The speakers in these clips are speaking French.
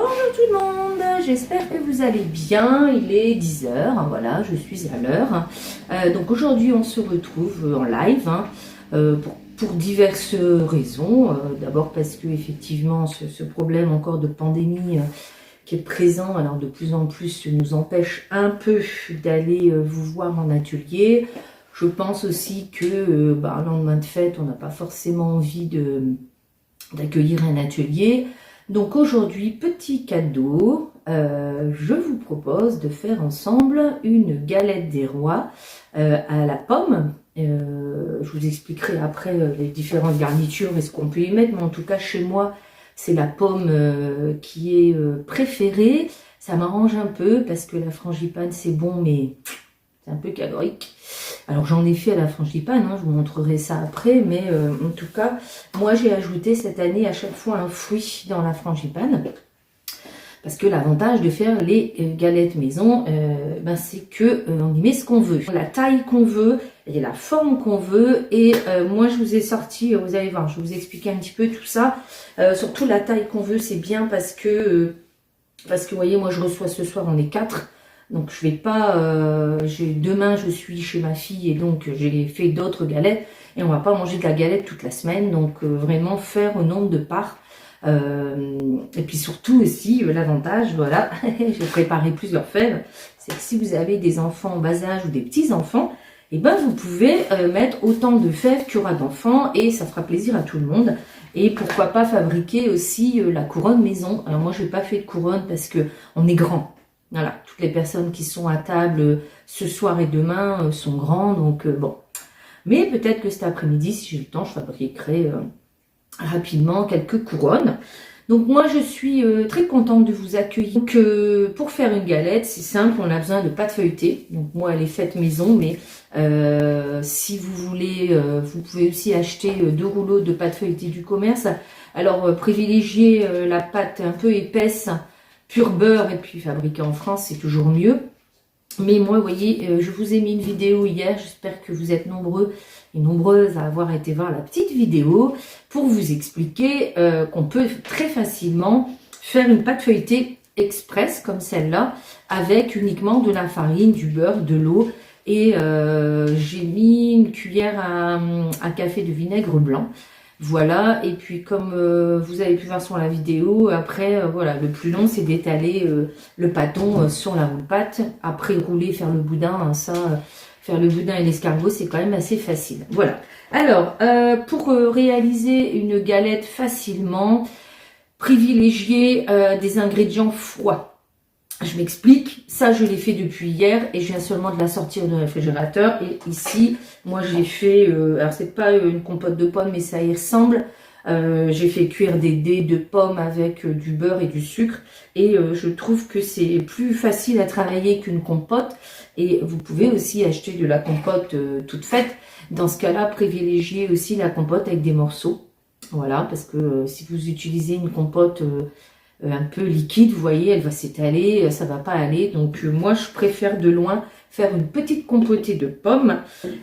Bonjour tout le monde, j'espère que vous allez bien. Il est 10 h, voilà, je suis à l'heure. Donc aujourd'hui on se retrouve en live pour diverses raisons. D'abord parce que effectivement ce problème encore de pandémie qui est présent, alors de plus en plus nous empêche un peu d'aller vous voir en atelier. Je pense aussi que un lendemain de fête, on n'a pas forcément envie d'accueillir un atelier. Donc aujourd'hui, petit cadeau, je vous propose de faire ensemble une galette des rois à la pomme. Je vous expliquerai après les différentes garnitures et ce qu'on peut y mettre, mais en tout cas chez moi, c'est la pomme qui est préférée. Ça m'arrange un peu parce que la frangipane c'est bon, mais c'est un peu calorique. Alors j'en ai fait à la frangipane, je vous montrerai ça après, mais en tout cas, moi j'ai ajouté cette année à chaque fois un fruit dans la frangipane. Parce que l'avantage de faire les galettes maison, c'est que on y met ce qu'on veut. La taille qu'on veut, et la forme qu'on veut. Et moi je vous ai sorti, vous allez voir, je vais vous expliquer un petit peu tout ça. Surtout la taille qu'on veut, c'est bien parce que vous voyez, moi je reçois ce soir, on est 4. Donc je vais pas, demain je suis chez ma fille et donc j'ai fait d'autres galettes et on va pas manger de la galette toute la semaine, donc vraiment faire au nombre de parts. Et puis surtout aussi l'avantage, voilà, j'ai préparé plusieurs fèves, c'est que si vous avez des enfants en bas âge ou des petits enfants, et vous pouvez mettre autant de fèves qu'il y aura d'enfants et ça fera plaisir à tout le monde. Et pourquoi pas fabriquer aussi la couronne maison. Alors moi je n'ai pas fait de couronne parce que on est grand. Voilà, toutes les personnes qui sont à table ce soir et demain sont grands, donc bon. Mais peut-être que cet après-midi, si j'ai le temps, je fabriquerai rapidement quelques couronnes. Donc moi, je suis très contente de vous accueillir. Donc pour faire une galette, c'est simple, on a besoin de pâte feuilletée. Donc moi, elle est faite maison, mais si vous voulez, vous pouvez aussi acheter 2 rouleaux de pâte feuilletée du commerce. Alors privilégiez la pâte un peu épaisse, pur beurre et puis fabriqué en France, c'est toujours mieux. Mais moi, vous voyez, je vous ai mis une vidéo hier, j'espère que vous êtes nombreux et nombreuses à avoir été voir la petite vidéo pour vous expliquer qu'on peut très facilement faire une pâte feuilletée express comme celle-là avec uniquement de la farine, du beurre, de l'eau et j'ai mis une cuillère à café de vinaigre blanc. Voilà, et puis comme vous avez pu voir sur la vidéo, après, voilà, le plus long, c'est d'étaler le pâton sur la roule-pâte. Après, rouler, faire le boudin, faire le boudin et l'escargot, c'est quand même assez facile. Voilà. Alors, pour réaliser une galette facilement, privilégiez des ingrédients froids. Je m'explique, ça je l'ai fait depuis hier et je viens seulement de la sortir du réfrigérateur. Et ici, moi j'ai fait, alors c'est pas une compote de pommes mais ça y ressemble. J'ai fait cuire des dés de pommes avec du beurre et du sucre. Et je trouve que c'est plus facile à travailler qu'une compote. Et vous pouvez aussi acheter de la compote toute faite. Dans ce cas-là, privilégiez aussi la compote avec des morceaux. Voilà, parce que si vous utilisez une compote un peu liquide, vous voyez, elle va s'étaler, ça va pas aller. Donc moi, je préfère de loin faire une petite compotée de pommes.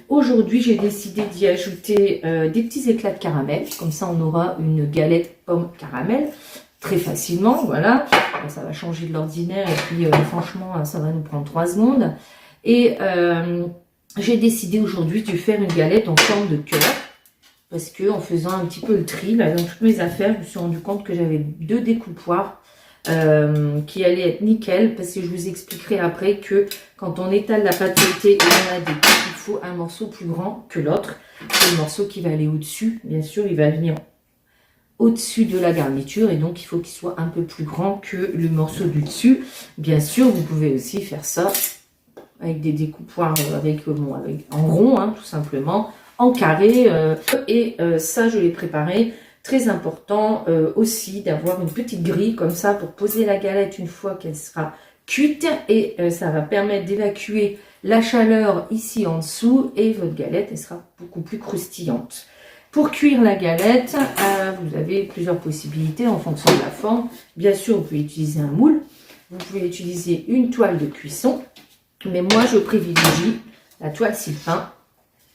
Aujourd'hui, j'ai décidé d'y ajouter des petits éclats de caramel. Comme ça, on aura une galette pomme caramel très facilement. Voilà, ça va changer de l'ordinaire et puis franchement, ça va nous prendre 3 secondes. Et j'ai décidé aujourd'hui de faire une galette en forme de cœur. Parce que en faisant un petit peu le tri là, dans toutes mes affaires, je me suis rendu compte que j'avais 2 découpoirs qui allaient être nickel. Parce que je vous expliquerai après que quand on étale la pâte feuilletée, il y en a des il faut un morceau plus grand que l'autre. C'est le morceau qui va aller au-dessus. Bien sûr, il va venir au-dessus de la garniture et donc il faut qu'il soit un peu plus grand que le morceau du dessus. Bien sûr, vous pouvez aussi faire ça avec des découpoirs en rond, tout simplement. En carré et ça je l'ai préparé, très important aussi d'avoir une petite grille comme ça pour poser la galette une fois qu'elle sera cuite et ça va permettre d'évacuer la chaleur ici en dessous et votre galette elle sera beaucoup plus croustillante. Pour cuire la galette, vous avez plusieurs possibilités en fonction de la forme. Bien sûr, vous pouvez utiliser un moule, vous pouvez utiliser une toile de cuisson, mais moi je privilégie la toile sylphin.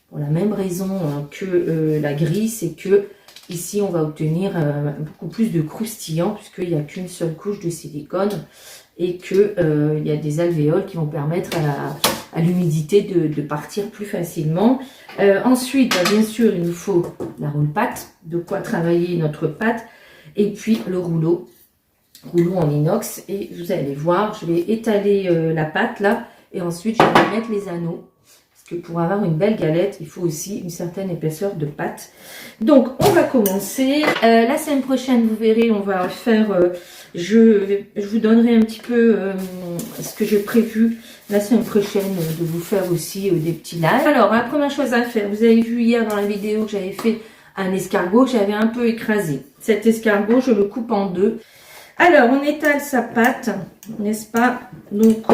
Pour la même raison que la grille, c'est que Ici, on va obtenir beaucoup plus de croustillant puisqu'il n'y a qu'une seule couche de silicone et qu'il y a des alvéoles qui vont permettre à l'humidité de partir plus facilement. Ensuite, bien sûr, il nous faut la roule-pâte, de quoi travailler notre pâte, et puis le rouleau en inox. Et vous allez voir, je vais étaler la pâte là, et ensuite je vais mettre les anneaux. Parce que pour avoir une belle galette, il faut aussi une certaine épaisseur de pâte. Donc, on va commencer. La semaine prochaine, vous verrez, on va faire... je vous donnerai un petit peu ce que j'ai prévu la semaine prochaine de vous faire aussi des petits lives. Alors, la première chose à faire, vous avez vu hier dans la vidéo que j'avais fait un escargot, j'avais un peu écrasé. Cet escargot, je le coupe en deux. Alors, on étale sa pâte, n'est-ce pas? Donc...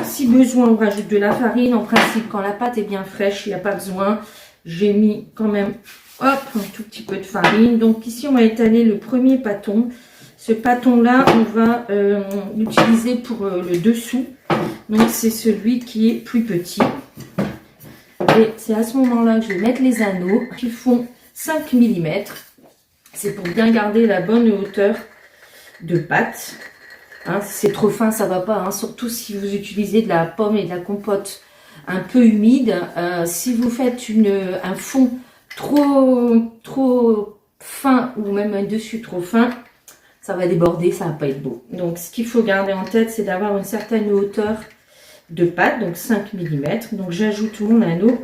si besoin, on rajoute de la farine. En principe, quand la pâte est bien fraîche, il n'y a pas besoin. J'ai mis quand même, hop, un tout petit peu de farine. Donc ici, on va étaler le premier pâton. Ce pâton-là, on va l'utiliser pour le dessous. Donc c'est celui qui est plus petit. Et c'est à ce moment-là que je vais mettre les anneaux qui font 5 mm. C'est pour bien garder la bonne hauteur de pâte. Hein, si c'est trop fin, ça va pas. Hein, surtout si vous utilisez de la pomme et de la compote un peu humide. Si vous faites un fond trop fin ou même un dessus trop fin, ça va déborder, ça va pas être beau. Donc, ce qu'il faut garder en tête, c'est d'avoir une certaine hauteur de pâte, donc 5 mm. Donc, j'ajoute mon anneau.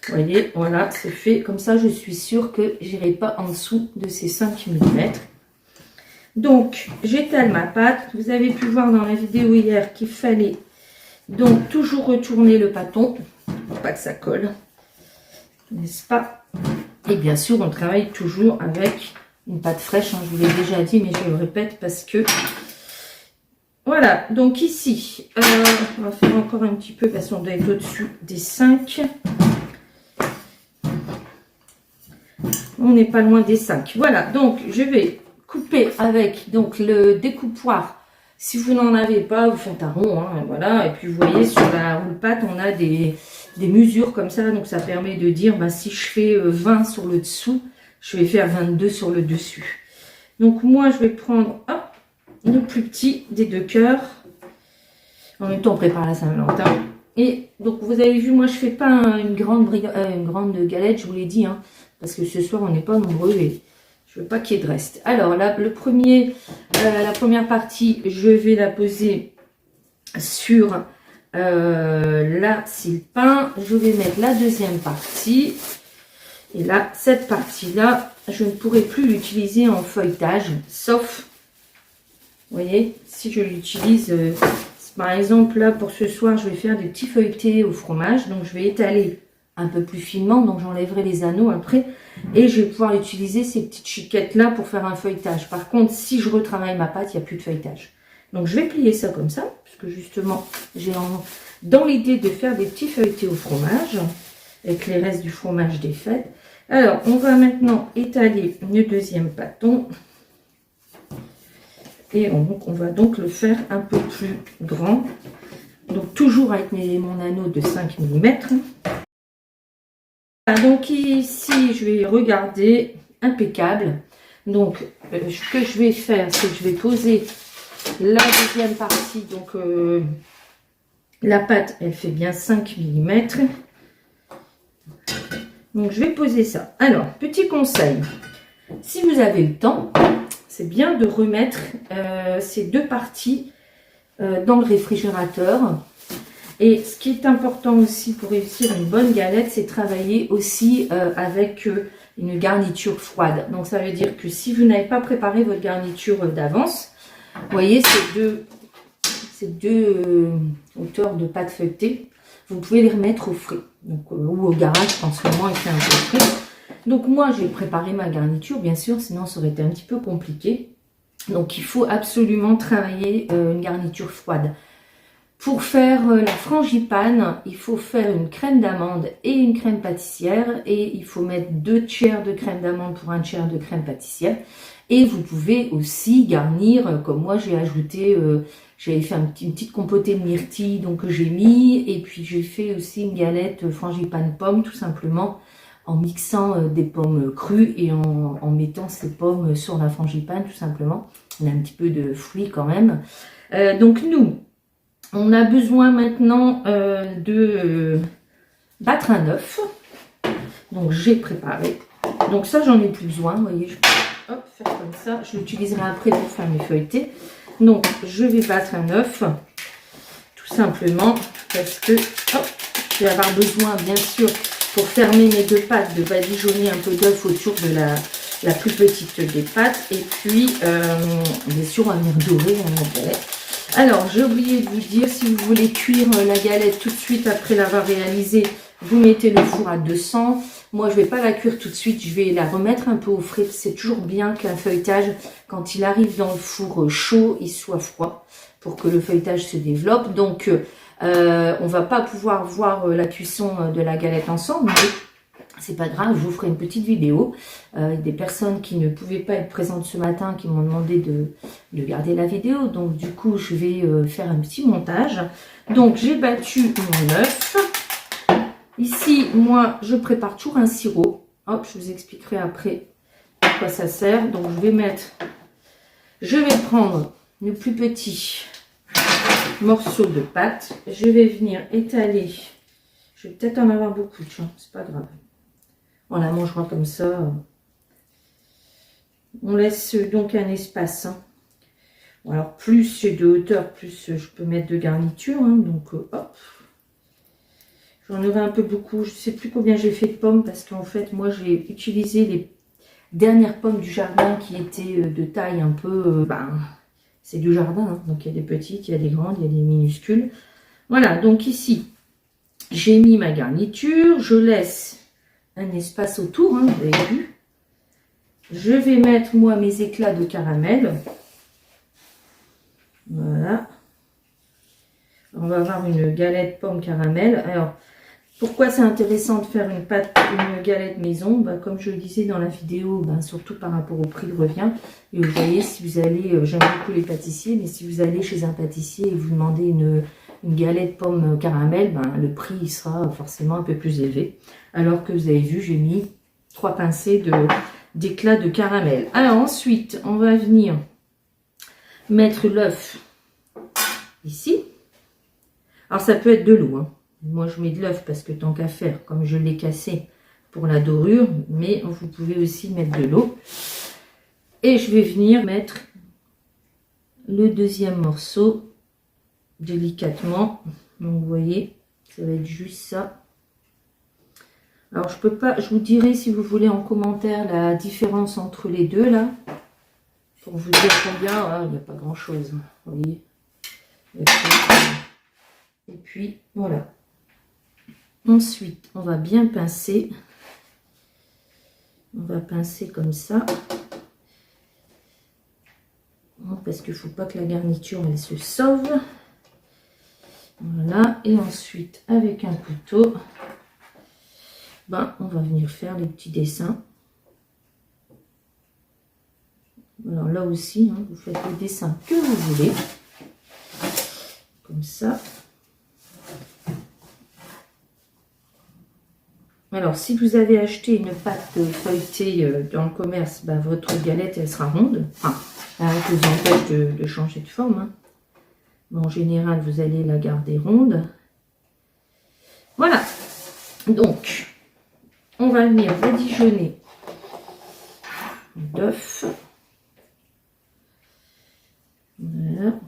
Vous voyez, voilà, c'est fait. Comme ça, je suis sûre que j'irai pas en dessous de ces 5 mm. Donc, j'étale ma pâte. Vous avez pu voir dans la vidéo hier qu'il fallait donc toujours retourner le pâton pour pas que ça colle, n'est-ce pas? Et bien sûr, on travaille toujours avec une pâte fraîche. Hein, je vous l'ai déjà dit, mais je le répète parce que... Voilà, donc ici, on va faire encore un petit peu parce qu'on doit être au-dessus des 5. On n'est pas loin des 5. Voilà, donc je vais... couper avec donc le découpoir. Si vous n'en avez pas, vous faites un rond, hein, voilà. Et puis vous voyez sur la roule-pâte, on a des mesures comme ça, donc ça permet de dire bah, si je fais 20 sur le dessous, je vais faire 22 sur le dessus. Donc moi je vais prendre hop, le plus petit des deux cœurs. En même temps on prépare la Saint-Valentin. Et donc vous avez vu, moi je fais pas une grande galette, je vous l'ai dit, hein, parce que ce soir on n'est pas nombreux et je veux pas qu'il y ait de reste. Alors là, la première partie, je vais la poser sur la scie pain. Je vais mettre la deuxième partie. Et là, cette partie-là, je ne pourrai plus l'utiliser en feuilletage, sauf, vous voyez, si je l'utilise, par exemple, là, pour ce soir, je vais faire des petits feuilletés au fromage. Donc, je vais étaler un peu plus finement, donc j'enlèverai les anneaux après et je vais pouvoir utiliser ces petites chiquettes là pour faire un feuilletage. Par contre, si je retravaille ma pâte, il n'y a plus de feuilletage. Donc je vais plier ça comme ça, parce que justement j'ai dans l'idée de faire des petits feuilletés au fromage avec les restes du fromage des fêtes. Alors on va maintenant étaler le deuxième pâton et on va donc le faire un peu plus grand, donc toujours avec mon anneau de 5 mm. Donc ici, je vais regarder, impeccable. Donc, ce que je vais faire, c'est que je vais poser la deuxième partie. Donc, la pâte, elle fait bien 5 mm. Donc, je vais poser ça. Alors, petit conseil, si vous avez le temps, c'est bien de remettre ces deux parties dans le réfrigérateur. Et ce qui est important aussi pour réussir une bonne galette, c'est travailler aussi avec une garniture froide. Donc ça veut dire que si vous n'avez pas préparé votre garniture d'avance, vous voyez ces deux hauteurs de pâte feuilletée, vous pouvez les remettre au frais. Donc, ou au garage, en ce moment il fait un peu frais. Donc moi j'ai préparé ma garniture, bien sûr, sinon ça aurait été un petit peu compliqué. Donc il faut absolument travailler une garniture froide. Pour faire la frangipane, il faut faire une crème d'amande et une crème pâtissière. Et il faut mettre 2 tiers de crème d'amande pour 1 tiers de crème pâtissière. Et vous pouvez aussi garnir, comme moi j'ai ajouté, j'avais fait une petite compotée de myrtille donc que j'ai mis. Et puis j'ai fait aussi une galette frangipane pomme tout simplement en mixant des pommes crues et en mettant ces pommes sur la frangipane tout simplement. On a un petit peu de fruits quand même. Donc nous, on a besoin maintenant de battre un œuf. Donc j'ai préparé. Donc ça j'en ai plus besoin, vous voyez, je peux hop, faire comme ça. Je l'utiliserai après pour faire mes feuilletés. Donc je vais battre un œuf, tout simplement, parce que hop, je vais avoir besoin bien sûr pour fermer mes deux pâtes de badigeonner un peu d'œuf autour de la plus petite des pâtes. Et puis bien sûr on va venir dorer la galette. Alors j'ai oublié de vous dire, si vous voulez cuire la galette tout de suite après l'avoir réalisée, vous mettez le four à 200. Moi, je ne vais pas la cuire tout de suite. Je vais la remettre un peu au frais. C'est toujours bien qu'un feuilletage, quand il arrive dans le four chaud, il soit froid pour que le feuilletage se développe. Donc, on ne va pas pouvoir voir la cuisson de la galette ensemble. Mais c'est pas grave, je vous ferai une petite vidéo. Des personnes qui ne pouvaient pas être présentes ce matin qui m'ont demandé de garder la vidéo. Donc, du coup, je vais faire un petit montage. Donc, j'ai battu mon œuf. Ici, moi, je prépare toujours un sirop. Hop, je vous expliquerai après à quoi ça sert. Donc, je vais prendre le plus petit morceau de pâte. Je vais venir étaler. Je vais peut-être en avoir beaucoup, tiens, c'est pas grave. On la mangera comme ça. On laisse donc un espace. Hein. Alors, plus c'est de hauteur, plus je peux mettre de garniture. Hein, donc, hop. J'en aurai un peu beaucoup. Je ne sais plus combien j'ai fait de pommes parce qu'en fait, moi, j'ai utilisé les dernières pommes du jardin qui étaient de taille un peu... c'est du jardin, hein, donc il y a des petites, il y a des grandes, il y a des minuscules. Voilà, donc ici, j'ai mis ma garniture. Je laisse un espace autour, hein, vous avez vu. Je vais mettre, moi, mes éclats de caramel. Voilà. On va avoir une galette pomme caramel. Alors, pourquoi c'est intéressant de faire une galette maison? Comme je le disais dans la vidéo, surtout par rapport au prix de revient. Et vous voyez, si vous allez, j'aime beaucoup les pâtissiers, mais si vous allez chez un pâtissier et vous demandez une galette pomme caramel, le prix il sera forcément un peu plus élevé. Alors que vous avez vu, j'ai mis 3 pincées d'éclat de caramel. Alors ensuite, on va venir mettre l'œuf ici. Alors ça peut être de l'eau, hein. Moi je mets de l'œuf parce que tant qu'à faire, comme je l'ai cassé pour la dorure, mais vous pouvez aussi mettre de l'eau. Et je vais venir mettre le deuxième morceau délicatement. Donc vous voyez, ça va être juste ça. Alors je peux pas, je vous dirai si vous voulez en commentaire la différence entre les deux là. Pour vous dire combien, il n'y a pas grand chose, vous voyez. Et puis voilà. Ensuite, on va bien pincer. On va pincer comme ça. Parce qu'il ne faut pas que la garniture elle se sauve. Voilà. Et ensuite, avec un couteau, on va venir faire les petits dessins. Alors là aussi, hein, vous faites le dessin que vous voulez. Comme ça. Alors, si vous avez acheté une pâte feuilletée dans le commerce, votre galette, elle sera ronde. Enfin, elle vous empêche de changer de forme. Hein. Mais en général, vous allez la garder ronde. Voilà. Donc, on va venir badigeonner d'œuf. Voilà.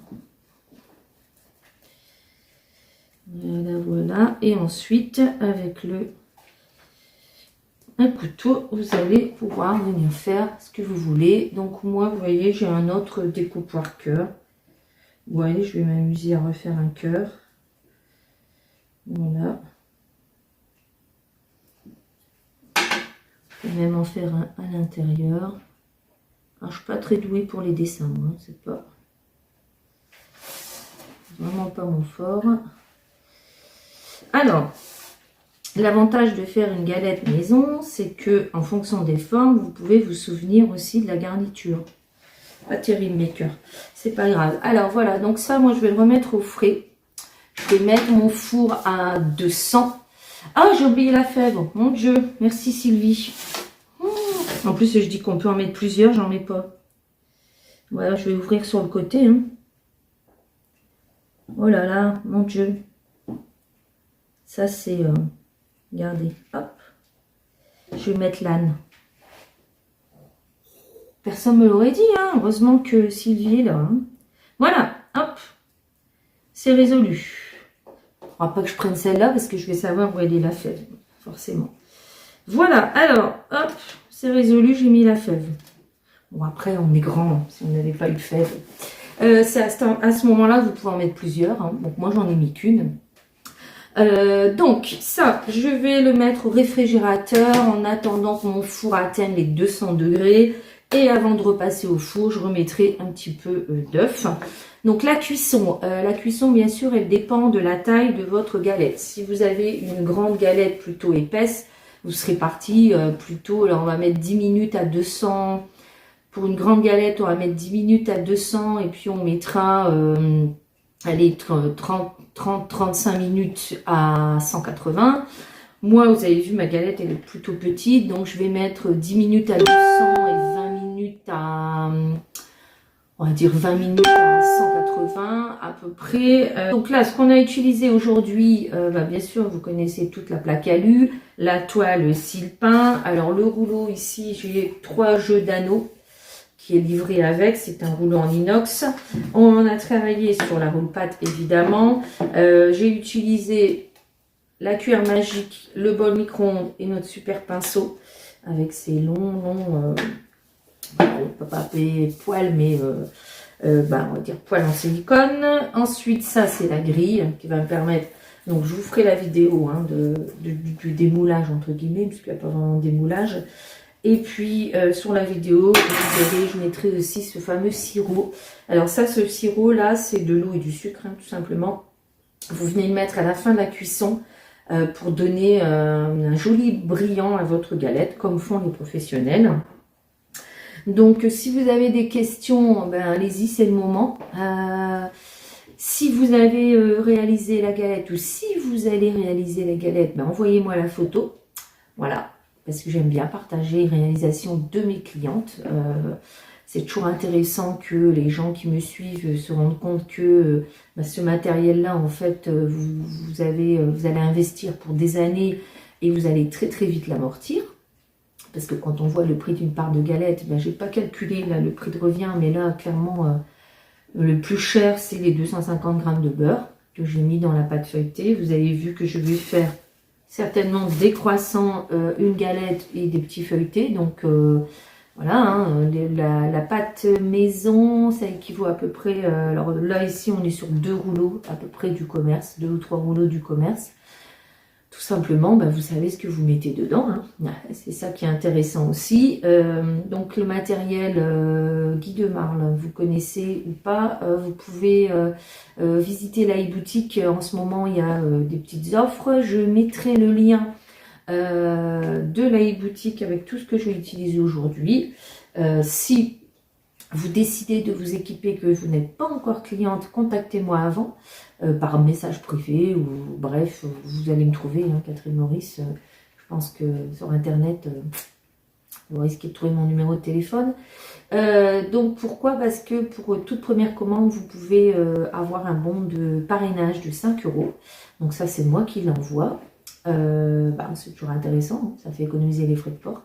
Voilà, voilà. Et ensuite, avec un couteau, vous allez pouvoir venir faire ce que vous voulez. Donc moi, vous voyez, j'ai un autre découpoir cœur. Vous voyez, je vais m'amuser à refaire un cœur. Voilà. Je vais même en faire un à l'intérieur. Alors, je suis pas très douée pour les dessins, moi. C'est pas vraiment pas mon fort. Alors, l'avantage de faire une galette maison, c'est que en fonction des formes, vous pouvez vous souvenir aussi de la garniture. Pas terrible mes cœurs, c'est pas grave. Alors voilà, donc ça, moi je vais le remettre au frais. Je vais mettre mon four à 200. Ah, j'ai oublié la fève. Mon Dieu. Merci Sylvie. En plus, je dis qu'on peut en mettre plusieurs, j'en mets pas. Voilà, je vais ouvrir sur le côté. Hein. Oh là là, mon Dieu. Ça, c'est... regardez, hop. Je vais mettre l'âne. Personne ne me l'aurait dit, hein. Heureusement que Sylvie est là. Hein. Voilà, hop. C'est résolu. Il ne faudra pas que je prenne celle-là parce que je vais savoir où elle est la fève. Forcément. Voilà, alors, hop. C'est résolu, j'ai mis la fève. Bon, après, on est grand, si on n'avait pas eu de fève. C'est à ce moment-là, vous pouvez en mettre plusieurs. Hein. Donc, moi, j'en ai mis qu'une. Donc, ça, je vais le mettre au réfrigérateur en attendant que mon four atteigne les 200 degrés. Et avant de repasser au four, je remettrai un petit peu d'œuf. Donc, la cuisson, bien sûr, elle dépend de la taille de votre galette. Si vous avez une grande galette plutôt épaisse, vous serez parti plutôt, alors on va mettre 10 minutes à 200. Pour une grande galette, on va mettre 10 minutes à 200 et puis on mettra, allez, 30-35 minutes à 180. Moi, vous avez vu, ma galette, elle est plutôt petite, donc je vais mettre 10 minutes à 200 et 20 minutes à, on va dire 20 minutes à 180 à peu près. Donc là, ce qu'on a utilisé aujourd'hui, bien sûr, vous connaissez toute la plaque alu, la toile cils peint. Alors le rouleau ici, j'ai 3 jeux d'anneaux qui est livré avec, c'est un rouleau en inox. On a travaillé sur la roule-pâte évidemment. J'ai utilisé la cuillère magique, le bol micro-ondes et notre super pinceau avec ces longs, on peut pas appeler poils, mais on va dire poils en silicone. Ensuite, ça c'est la grille qui va me permettre, donc je vous ferai la vidéo hein, du démoulage entre guillemets, puisqu'il n'y a pas vraiment de démoulage. Et puis sur la vidéo, vous verrez, je mettrai aussi ce fameux sirop. Alors ça, ce sirop là, c'est de l'eau et du sucre, hein, tout simplement. Vous venez le mettre à la fin de la cuisson pour donner un joli brillant à votre galette, comme font les professionnels. Donc si vous avez des questions, allez-y, c'est le moment. Si vous avez réalisé la galette ou si vous allez réaliser la galette, envoyez-moi la photo. Voilà. Parce que j'aime bien partager les réalisations de mes clientes. C'est toujours intéressant que les gens qui me suivent se rendent compte que ce matériel-là, en fait, vous allez investir pour des années et vous allez très très vite l'amortir. Parce que quand on voit le prix d'une part de galette, je n'ai pas calculé là, le prix de revient, mais là, clairement, le plus cher, c'est les 250 grammes de beurre que j'ai mis dans la pâte feuilletée. Vous avez vu que je vais faire certainement des croissants, une galette et des petits feuilletés. Donc voilà, hein, la pâte maison, ça équivaut à peu près, alors là ici on est sur 2 rouleaux à peu près du commerce, 2 ou 3 rouleaux du commerce. Tout simplement, vous savez ce que vous mettez dedans, hein. C'est ça qui est intéressant aussi. Donc le matériel Guy de Marle, vous connaissez ou pas, vous pouvez visiter la e-boutique. En ce moment, il y a des petites offres. Je mettrai le lien de la e-boutique avec tout ce que je vais utiliser aujourd'hui. Si vous décidez de vous équiper, que vous n'êtes pas encore cliente, contactez-moi avant par message privé ou bref, vous allez me trouver, hein, Catherine Maurice. Je pense que sur internet, vous risquez de trouver mon numéro de téléphone. Donc pourquoi? Parce que pour toute première commande, vous pouvez avoir un bon de parrainage de 5 €. Donc ça, c'est moi qui l'envoie. C'est toujours intéressant, hein, ça fait économiser les frais de port.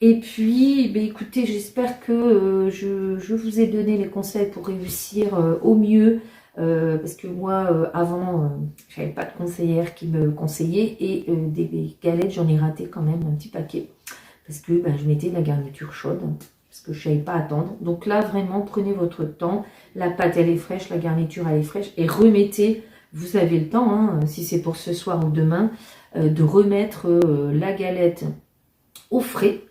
Et puis, écoutez, j'espère que je vous ai donné les conseils pour réussir au mieux. Parce que moi, avant, j'avais pas de conseillère qui me conseillait. Et des galettes, j'en ai raté quand même un petit paquet. Parce que je mettais de la garniture chaude. Parce que je savais pas attendre. Donc là, vraiment, prenez votre temps. La pâte, elle est fraîche. La garniture, elle est fraîche. Et remettez, vous avez le temps, hein, si c'est pour ce soir ou demain, de remettre la galette au frais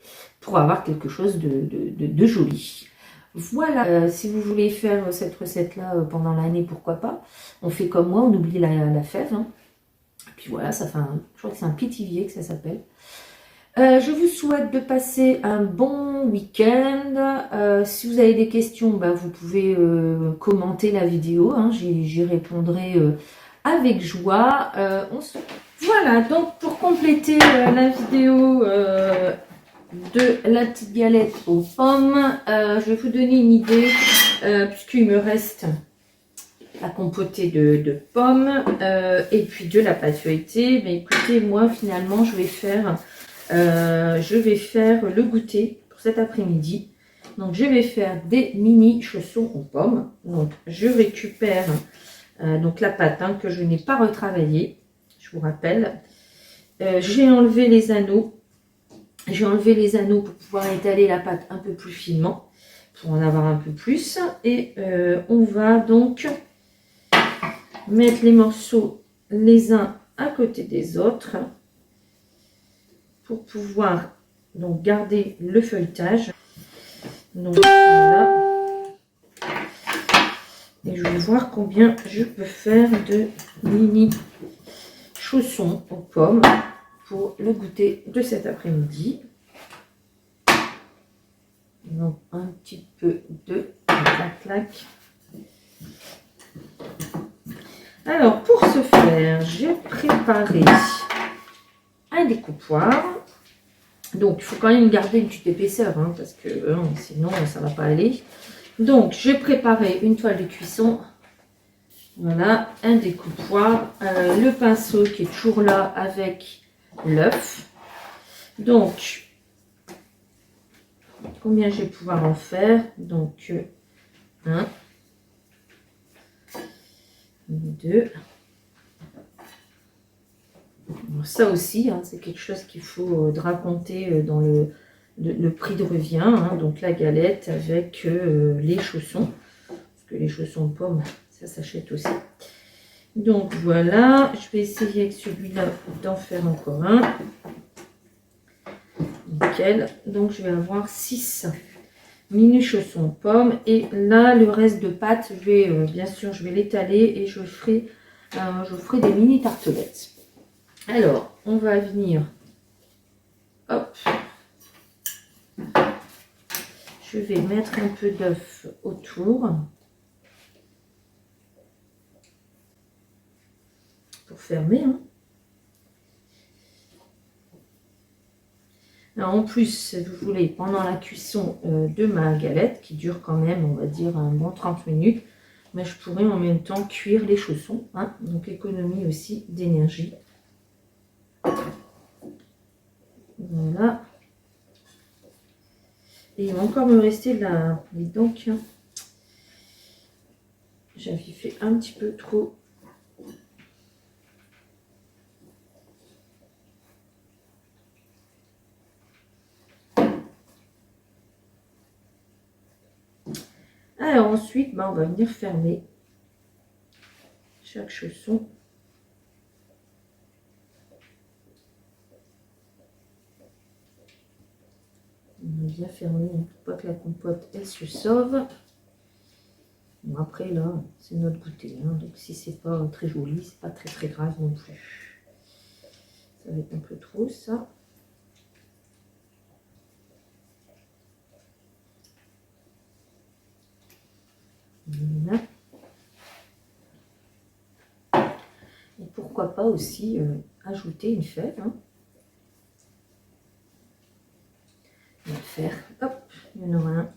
pour avoir quelque chose de joli. Voilà, si vous voulez faire cette recette-là pendant l'année, pourquoi pas. On fait comme moi, on oublie la fève. Hein. Et puis voilà, ça fait je crois que c'est un pétivier que ça s'appelle. Je vous souhaite de passer un bon week-end. Si vous avez des questions, vous pouvez commenter la vidéo. Hein, j'y répondrai avec joie. Voilà, donc pour compléter la vidéo de la petite galette aux pommes, je vais vous donner une idée, puisqu'il me reste à compoter de pommes et puis de la pâte feuilletée. Mais écoutez, moi finalement je vais faire le goûter pour cet après-midi. Donc je vais faire des mini chaussons aux pommes. Donc je récupère donc la pâte que je n'ai pas retravaillée, je vous rappelle. J'ai enlevé les anneaux. J'ai enlevé les anneaux pour pouvoir étaler la pâte un peu plus finement, pour en avoir un peu plus. Et on va donc mettre les morceaux les uns à côté des autres pour pouvoir donc garder le feuilletage. Donc voilà. Et je vais voir combien je peux faire de mini chaussons aux pommes pour le goûter de cet après-midi. Donc un petit peu de clac. Alors pour ce faire, j'ai préparé un découpoir. Donc il faut quand même garder une petite épaisseur parce que sinon ça va pas aller. Donc j'ai préparé une toile de cuisson. Voilà, un découpoir, le pinceau qui est toujours là avec l'œuf. Donc, combien je vais pouvoir en faire? Donc, 1, 2. Bon, ça aussi, c'est quelque chose qu'il faut raconter dans le prix de revient. Donc, la galette avec les chaussons. Parce que les chaussons de pommes, ça s'achète aussi. Donc voilà, je vais essayer avec celui-là d'en faire encore un. Nickel. Donc je vais avoir 6 mini chaussons pommes. Et là, le reste de pâte, je vais bien sûr, je vais l'étaler et je ferai des mini tartelettes. Alors, on va venir. Hop. Je vais mettre un peu d'œuf autour. Pour fermer. Alors, en plus, si vous voulez, pendant la cuisson de ma galette, qui dure quand même, on va dire, un bon 30 minutes, mais je pourrais en même temps cuire les chaussons. Donc, économie aussi d'énergie. Voilà. Et il va encore me rester là. Et donc, j'avais fait un petit peu trop. Alors ensuite, on va venir fermer chaque chausson. On va bien fermer pour pas que la compote elle se sauve. Bon, après là, c'est notre goûter. Donc si c'est pas très joli, c'est pas très grave non plus. Ça va être un peu trop ça. Voilà. Et pourquoi pas aussi ajouter une fève. On va faire, hop, il y en aura un.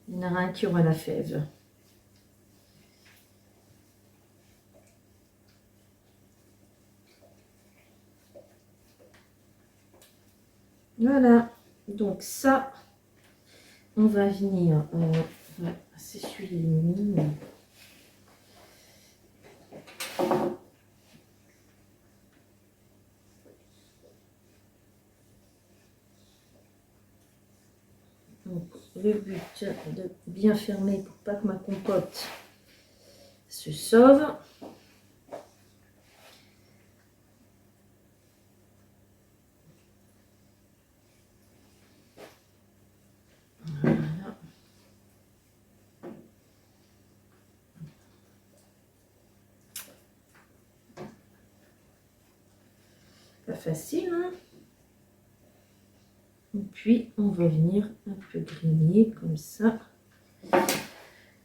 Il y en aura un qui aura la fève. Voilà, donc ça, on va venir, s'essuyer les mains. Donc, le but de bien fermer pour pas que ma compote se sauve. Voilà. Pas facile, Et puis, on va venir un peu grigner comme ça.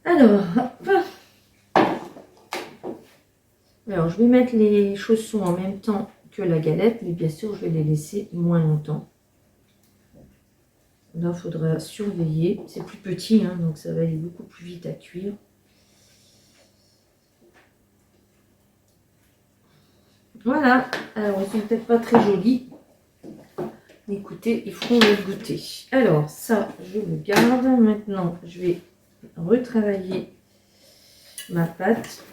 Alors, hop. Alors, je vais mettre les chaussons en même temps que la galette, mais bien sûr, je vais les laisser moins longtemps. Là, il faudra surveiller. C'est plus petit, hein, donc ça va aller beaucoup plus vite à cuire. Voilà. Alors, ils sont peut-être pas très jolis. Écoutez, ils feront le goûter. Alors, ça, je le garde. Maintenant, je vais retravailler ma pâte.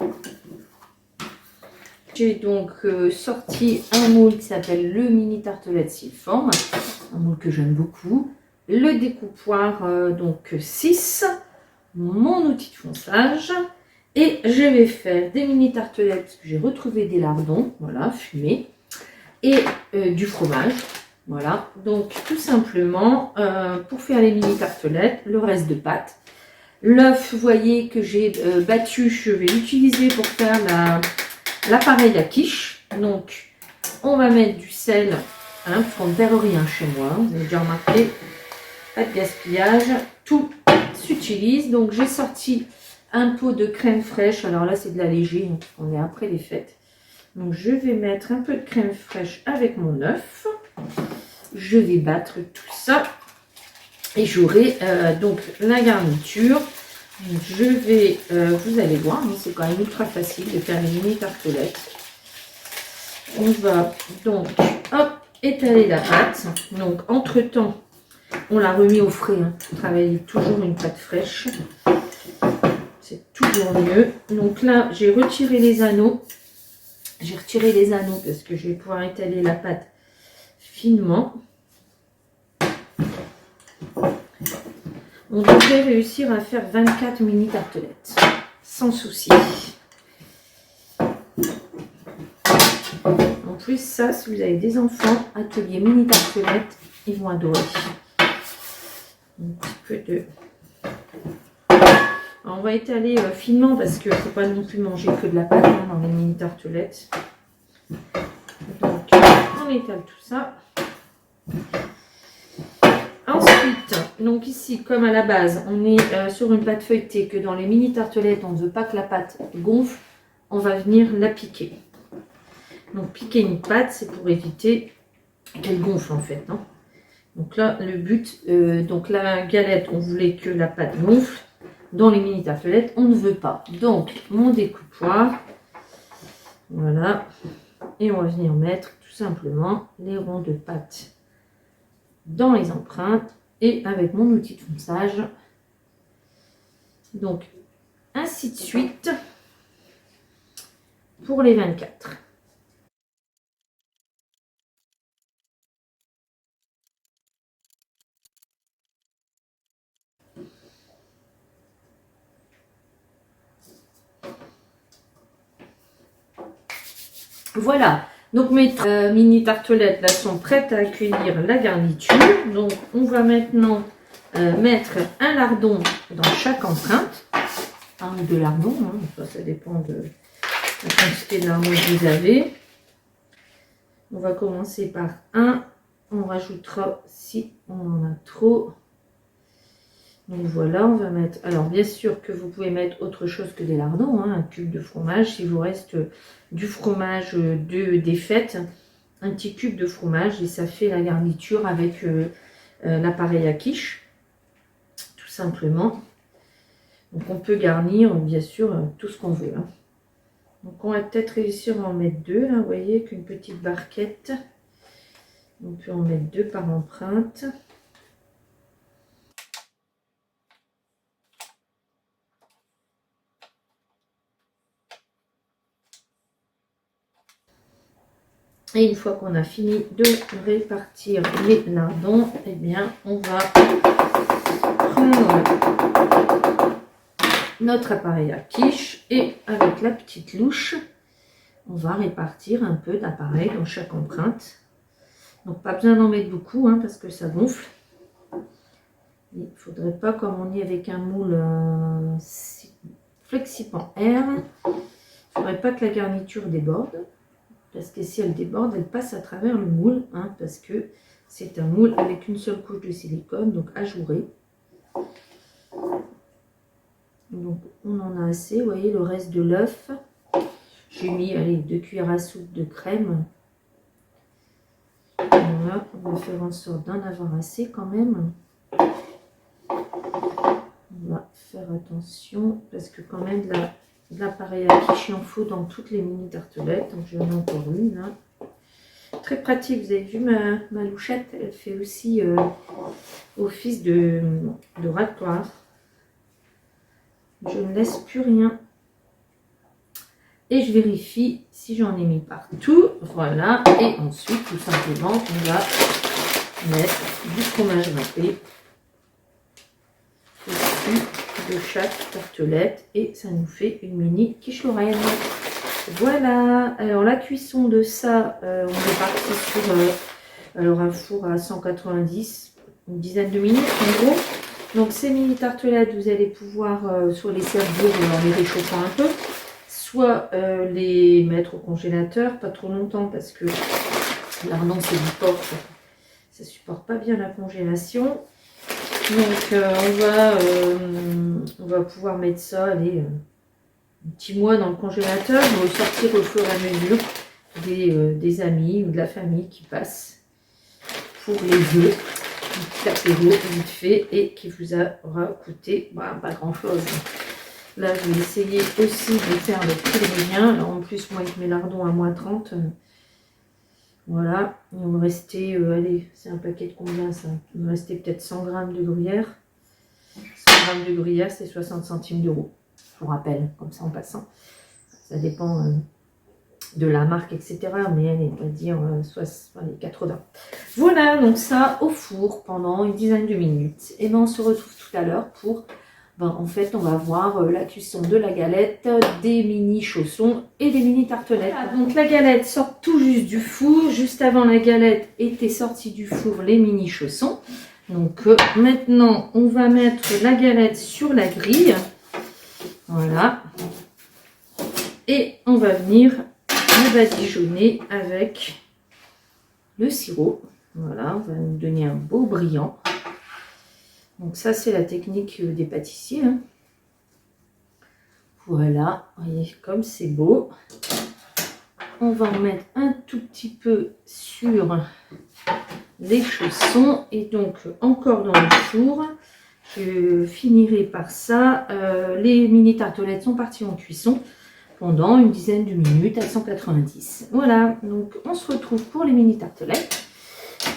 J'ai donc sorti un moule qui s'appelle le mini tartelette Sylforme. Un moule que j'aime beaucoup. Le découpoir, donc 6. Mon outil de fonçage. Et je vais faire des mini tartelettes parce que j'ai retrouvé des lardons, voilà, fumés. Et du fromage. Voilà, donc tout simplement, pour faire les mini tartelettes, le reste de pâte. L'œuf, vous voyez que j'ai battu, je vais l'utiliser pour faire l'appareil à quiche. Donc, on va mettre du sel, hein, parce qu'on ne perd rien chez moi. Vous avez déjà remarqué, pas de gaspillage, tout s'utilise. Donc, j'ai sorti un pot de crème fraîche. Alors là, c'est de la léger, donc on est après les fêtes. Donc, je vais mettre un peu de crème fraîche avec mon œuf. Je vais battre tout ça et j'aurai donc la garniture. Je vais, vous allez voir, hein, c'est quand même ultra facile de faire les mini tartelettes. On va donc hop, étaler la pâte. Donc entre temps, on l'a remis au frais. Hein. Travailler toujours une pâte fraîche, c'est toujours mieux. Donc là, j'ai retiré les anneaux. J'ai retiré les anneaux parce que je vais pouvoir étaler la pâte finement. On devrait réussir à faire 24 mini tartelettes sans souci. En plus, ça, si vous avez des enfants, atelier mini tartelettes, ils vont adorer. Un petit peu de. Alors, on va étaler finement parce que c'est pas non plus manger que de la pâte hein, dans les mini tartelettes. Donc, on étale tout ça. Ensuite, donc ici, comme à la base, on est sur une pâte feuilletée, que dans les mini tartelettes, on ne veut pas que la pâte gonfle, on va venir la piquer. Donc, piquer une pâte, c'est pour éviter qu'elle gonfle en fait. Hein. Donc là, le but, donc la galette, on voulait que la pâte gonfle. Dans les mini tartelettes, on ne veut pas. Donc, mon découpoir, voilà. Et on va venir mettre tout simplement les ronds de pâte dans les empreintes et avec mon outil de fonçage. Donc, ainsi de suite pour les 24. Voilà. Donc mes mini tartelettes là sont prêtes à accueillir la garniture. Donc on va maintenant mettre un lardon dans chaque empreinte. Un ou deux lardons, hein. Ça dépend de la quantité de lardons que vous avez. On va commencer par un. On rajoutera si on en a trop. Donc voilà, on va mettre, alors bien sûr que vous pouvez mettre autre chose que des lardons, hein, un cube de fromage, s'il vous reste du fromage des fêtes, un petit cube de fromage et ça fait la garniture avec l'appareil à quiche, tout simplement. Donc on peut garnir bien sûr tout ce qu'on veut. Hein. Donc on va peut-être réussir à en mettre deux, là, vous voyez, qu'une petite barquette. On peut en mettre deux par empreinte. Et une fois qu'on a fini de répartir les lardons, eh bien, on va prendre notre appareil à quiche et avec la petite louche, on va répartir un peu d'appareil dans chaque empreinte. Donc, pas besoin d'en mettre beaucoup hein, parce que ça gonfle. Il ne faudrait pas, comme on est avec un moule Flexipan Air, il ne faudrait pas que la garniture déborde. Parce que si elle déborde, elle passe à travers le moule, hein, parce que c'est un moule avec une seule couche de silicone, donc ajouré. Donc on en a assez, vous voyez le reste de l'œuf. J'ai mis allez, 2 cuillères à soupe de crème. Voilà, on va faire en sorte d'en avoir assez quand même. On va faire attention parce que quand même de l'appareil à quiche, il en faut dans toutes les mini tartelettes. Donc j'en ai encore une là. Très pratique, vous avez vu ma louchette, elle fait aussi office de râtoir. Je ne laisse plus rien. Et je vérifie si j'en ai mis partout. Voilà. Et ensuite, tout simplement, on va mettre du fromage râpé au-dessus de chaque tartelette. Et ça nous fait une mini quiche Lorraine. Voilà. Alors, la cuisson de ça, on est parti sur un four à 190, une dizaine de minutes en gros. Donc, ces mini tartelettes, vous allez pouvoir soit les servir en les réchauffant un peu, soit les mettre au congélateur, pas trop longtemps parce que lardon c'est du porc, ça supporte pas bien la congélation. Donc on va pouvoir mettre ça, allez, un petit mois dans le congélateur, on va sortir au fur et à mesure des amis ou de la famille qui passent pour les œufs, un petit apéro vite fait et qui vous aura coûté pas grand chose. Là, je vais essayer aussi de faire le prélevien. Alors, en plus, moi, avec mes lardons à moins 30, voilà. Il va me restait, allez, c'est un paquet de combien ça? Il me restait peut-être 100 g de gruyère. 100 g de gruyère, c'est 60 centimes d'euros. Je vous rappelle, comme ça en passant. Ça dépend de la marque, etc. Mais allez, on va dire allez, 80. Voilà, donc ça au four pendant une dizaine de minutes. Et bien, on se retrouve tout à l'heure pour... en fait, on va voir la cuisson de la galette, des mini chaussons et des mini tartelettes. Voilà, donc la galette sort tout juste du four. Juste avant la galette étaient sortis du four les mini chaussons. Donc maintenant, on va mettre la galette sur la grille. Voilà. Et on va venir le badigeonner avec le sirop. Voilà, on va nous donner un beau brillant. Donc ça, c'est la technique des pâtissiers. Hein. Voilà, voyez comme c'est beau. On va en mettre un tout petit peu sur les chaussons. Et donc, encore dans le four, je finirai par ça. Les mini tartelettes sont parties en cuisson pendant une dizaine de minutes à 190. Voilà, donc on se retrouve pour les mini tartelettes.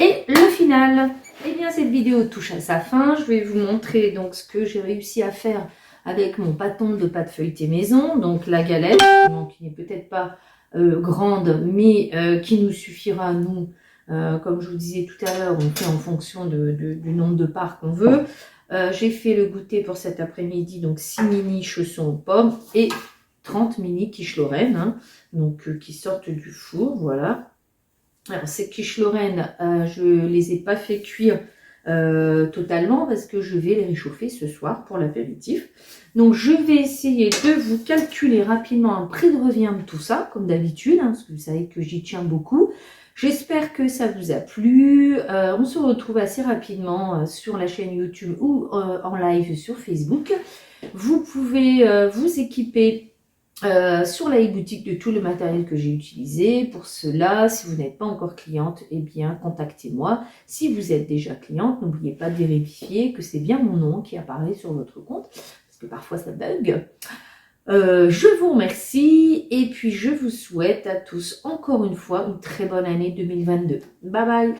Et le final. Eh bien, cette vidéo touche à sa fin. Je vais vous montrer donc ce que j'ai réussi à faire avec mon pâton de pâte feuilletée maison. Donc la galette, donc, qui n'est peut-être pas grande, mais qui nous suffira, nous, comme je vous disais tout à l'heure, on fait en fonction du nombre de parts qu'on veut. J'ai fait le goûter pour cet après-midi, donc 6 mini chaussons aux pommes et 30 mini quiche Lorraine, hein, donc qui sortent du four, voilà. Alors ces quiches Lorraine, je les ai pas fait cuire totalement parce que je vais les réchauffer ce soir pour l'apéritif. Donc je vais essayer de vous calculer rapidement un prix de revient de tout ça, comme d'habitude, hein, parce que vous savez que j'y tiens beaucoup. J'espère que ça vous a plu. On se retrouve assez rapidement sur la chaîne YouTube ou en live sur Facebook. Vous pouvez vous équiper sur la e-boutique de tout le matériel que j'ai utilisé. Pour cela, si vous n'êtes pas encore cliente, eh bien contactez-moi. Si vous êtes déjà cliente, n'oubliez pas de vérifier que c'est bien mon nom qui apparaît sur votre compte, parce que parfois ça bug. Je vous remercie et puis je vous souhaite à tous encore une fois une très bonne année 2022. Bye bye!